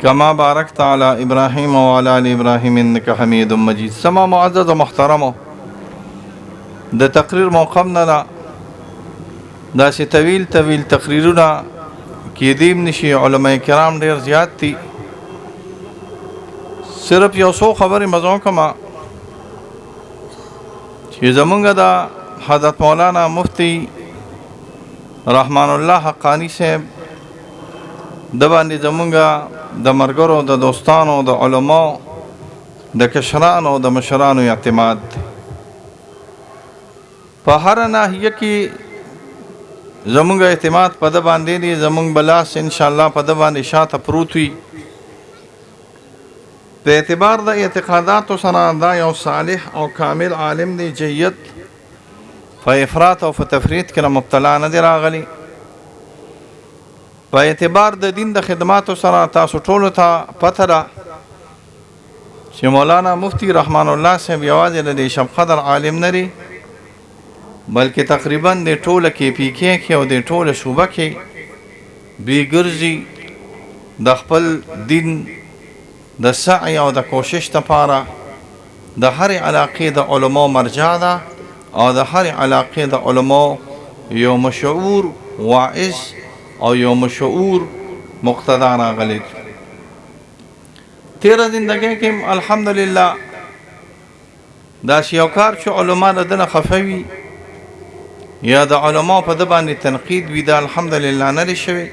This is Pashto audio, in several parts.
كما باركت على إبراهيم وعلى آل إبراهيم إنك حميد مجيد. سما معزز و محترمو، د تقریر موقعنا دا داسې طویل تقریرونه کېدیم نشي. علماء کرام ډېر زیات دي. صرف یو څو خبرې مزو کما چې زمونږ د حضرت مولانا مفتی رحمان الله حقانی صاحب د باندې زمونږ د مرګرو د دوستانو د علماء د کشرانو د مشرانو اعتماد په هر ناحیه کې زمونږ اعتماد په د باندې دی. زمونږ بلاس ان شاء الله په د باندې شاته پروت وي. په اعتبار د اعتقاداتو سره دا یو صالح او کامل عالم دی. جید په افراط او په تفریط کې مبتلا نه دی راغلی. په اعتبار د دین د خدماتو سره تاسو ټولو ته پته ده چې مولانا مفتی رحمان الله صاحب یوازې د شب قدر عالم نه دی، بلکې تقریبا د ټوله KPK کې او د ټوله شوبه کې بې ګرځي د خپل دین د سعی او د کوشش لپاره د هرې علاقې د علماء مرجع ده او د هرې علاقې د علماء یو مشعور واعظ او یو مشعور مقتدا راغلی. تیره زندګۍ کې الحمدلله داسې یو کار چې علما د دنه خفوي یا د علما په د باندې تنقید وي، دا الحمدلله نه دی شوی.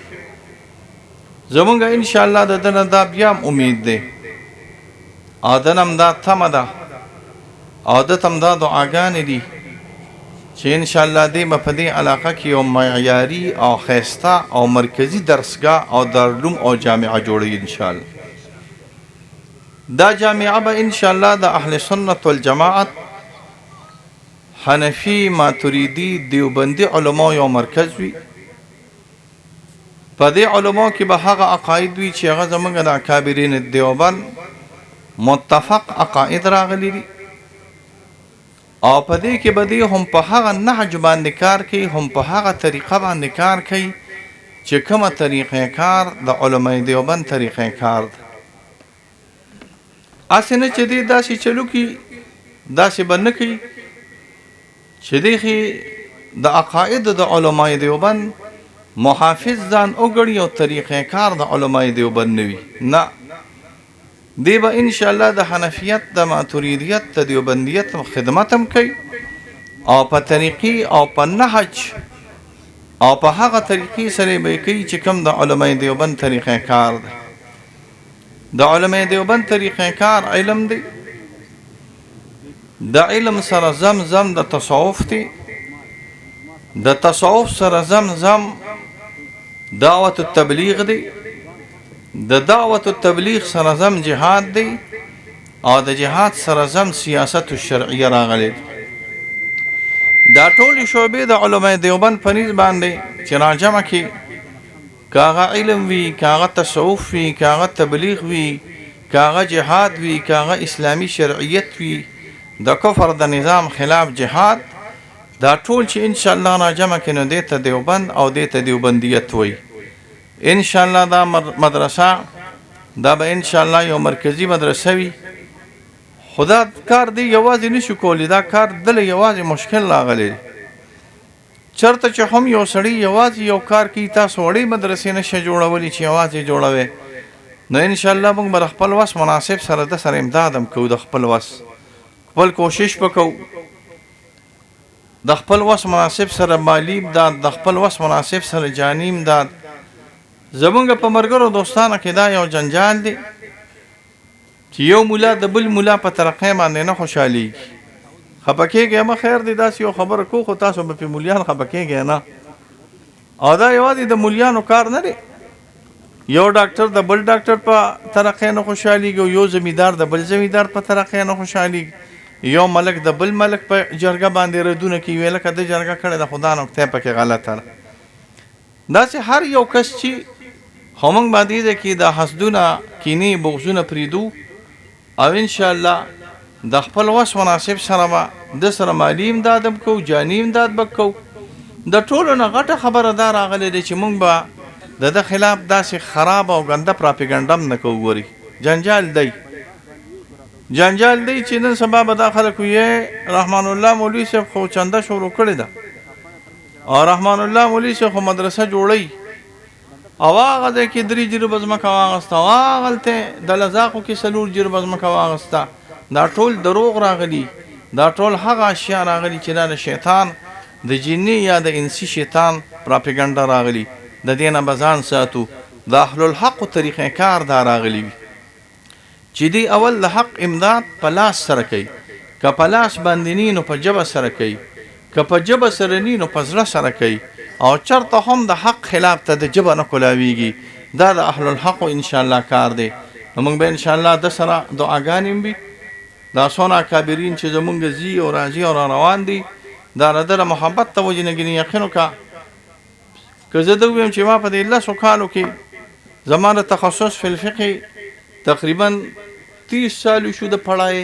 زمونږ انشاءالله د دنه دا بیا هم امید دی او دنم دا تمه ده او دتم دا دعاګانې دي چې انشاءالله دی به په دې علاقه کې یو معیاري او ښایسته او مرکزي درسګاه او دارالعلوم او جامعه جوړوي انشاءالله. دا جامعه به انشاءالله د اهل سنت والجماعت حنفي ماتریدي دیوبندي علماء یو مرکز وي. په دې علماء کې به هغه عقاید وي چې هغه زموږ د اکابرین دیوبند متفق عقاید راغلي دي او په دې کې به دی هم په هغه نهج باندې کار کوي، هم په هغه طریقه باندې کار کوي چې کومه طریقې کار د علماء دیوبند طریقې کار ده. اسې نه چې دی داسې چلو کوي، داسې به نه کوي چې دی د عقاید د علماء دیوبند محافظ ځان وګړي او طریقې کار د علماء دیوبند نه وي. نه، دی به انشاءالله د حنفیت د ماتریدیت د دیوبندیت خدمت هم کوي او په طریقې او په نهج او په هغه طریقې سره به کوي چې کوم د علماء دیوبند طریقې کار ده. د علماء دیوبند طریقې کار علم دی. د علم سره زم د تصوف دی. د تصوف سره زم دعوت التبلیغ دی. د دعوت التبلیغ سره زم جهاد دی او د جهاد سره زم سیاست الشرعیه راغلی. دا ټولې شعبې د علماء دیوبند په نیز باندې چې راجمع کړي، که هغه علم وي، که هغه تصوف وي، که هغه تبلیغ وي، که هغه جهاد وي، که هغه اسلامي شرعیت وي، د کفر د نظام خلاف جهاد، دا ټول چې انشاءالله راجمع کړي نو دې ته دیوبند او دې ته دیوبندیت وایي. انشاءالله دا مدرسه دا به انشاءالله یو مرکزی مدرسه وي. خدا کار دی یوازې نشو کولی، دا کار دل یوازې مشکل راغلی. چرته چې هم یو سړی یوازې یو کار کوي، تاسو وړې مدرسې نشه جوړولی چې یوازې جوړوي. نو انشاءالله موږ به د خپل وس مناسب سره د سره امداد هم کوو، د خپل وس خپل کوشش وکړو، د خپل وس مناسب سره مالی امداد، د خپل وس مناسب سره جانی امداد. زمونږ په مرګرو دوستانو کې دا یو جنجال دی چې یو مولا د بل مولا په ترقۍ باندې نه خوشحالیږي. خفه کېږي ما خیر دی، داسې یو خبره کو خو تاسو به پې مولیان خفه کېږئ نه. او دا یوازې د مولیانو کار نه دی. یو ډاکټر د بل ډاکټر په ترقۍ نه خوشحالیږي، یو زمیندار د بل زمیندار په ترقۍ نه خوشحالیږي، یو ملک د بل ملک په جرګه باندې ردونه کوي، ویل که د جرګه کړې د خدا نقطې پکې غلطه ده. داسې هر یو کس چې خو موږ باندې ده کې د حسدونه کینې بغضونه پرېږدو او انشاءالله د خپل وس مناسب سره به د سره مالي امداد هم کوو، جاني امداد به کوو. د ټولو نه غټه خبره دا راغلی دی چې موږ به د خلاف داسې خراب او ګنده پراپیګنډم نه کوي. جنجال دی چې نن سبا به دا خلک وایي رحمان الله مولوي صاحب خو چنده شروع کړې ده او رحمان الله مولوي صاحب خو مدرسه جوړوي او هغه ځای کې 3 جریبه ځمکه واغسته او هغلته د لزاقو کې 4 جریبه ځمکه واغسته. دا ټول دروغ راغلي، دا ټول هغه اشیاء راغلي چې دا د شیطان د جني یا د انسي شیطان پراپیګنډه راغلي. د دې نه به ځان ساتو. د اهل الحق طریقې کار دا راغلی وي چې دی اول د حق امداد په لاس سره کوي، که په لاس باندې نی نو په ژبه سره کوي، که په ژبه سره نی نو په زړه سره کوي او چرته هم د حق خلاف ته د ژبه نه کولاویږي. دا د اهل الحق ان شاء الله کار دی. نو موږ به ان شاء الله د سره دعاګانې وي. دا څونه کابرین چې زمونږ زی او راځي او روان دي دا د محبت ته وجه نه ګنې یقین وکړه. که زه د ویم چې ما په دې 10 کالو کې زمانه تخصص فی الفقه تقریبا 30 سال شو د پڑھائے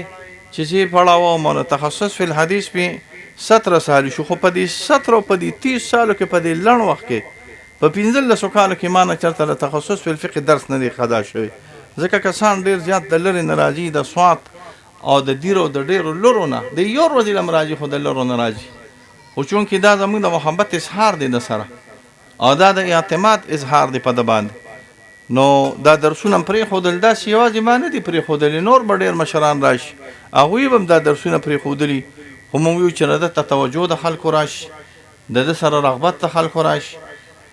چې زه پڑھاوه مو تخصص فی الحدیث په 17 سال شو. خو په دې 17 په دې 30 سالو کې په دې لړ وخت کې په 15 کالو کې ما نه چرته تخصص فی الفقه درس نه دی خدا شوی. ځکه کسان ډیر زیات د لری ناراضي د سوات او د دیرو د ډیرو لورونه د یو ورځې لمراجي خو د لورو ناراضي. خو چونکې دا زموږ د محبت اظهار دی د سره او دا د اعتماد اظهار دی په د باندې. نو دا درسونه پرې خودل دا سیوازې ما نه دي پرې خودلې، نور به ډېر مشران راشي هغوی به هم دا درسونه پرې خودلي. خو موږ ویو چې د ته توجه د خلکو راشي، د سره رغبت د خلکو راشي،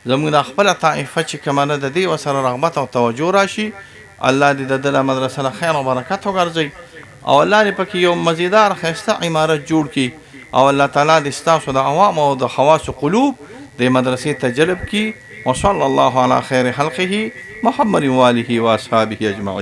زموږ د خپله طائفه چې کومه نه د دې ورسره رغبت او توجه راشي. الله دې د ده مدرسه له خیر او برکت وګرځوي او الله دې پکې یو مزیدار ښایسته عمارت جوړ کړي او الله تعالی دې ستاسو د عوامو او د خواصو قلوب دې مدرسې ته جلب کړي. وصلی الله علی خیر خلقه محمد و آله و اصحابه اجمعین.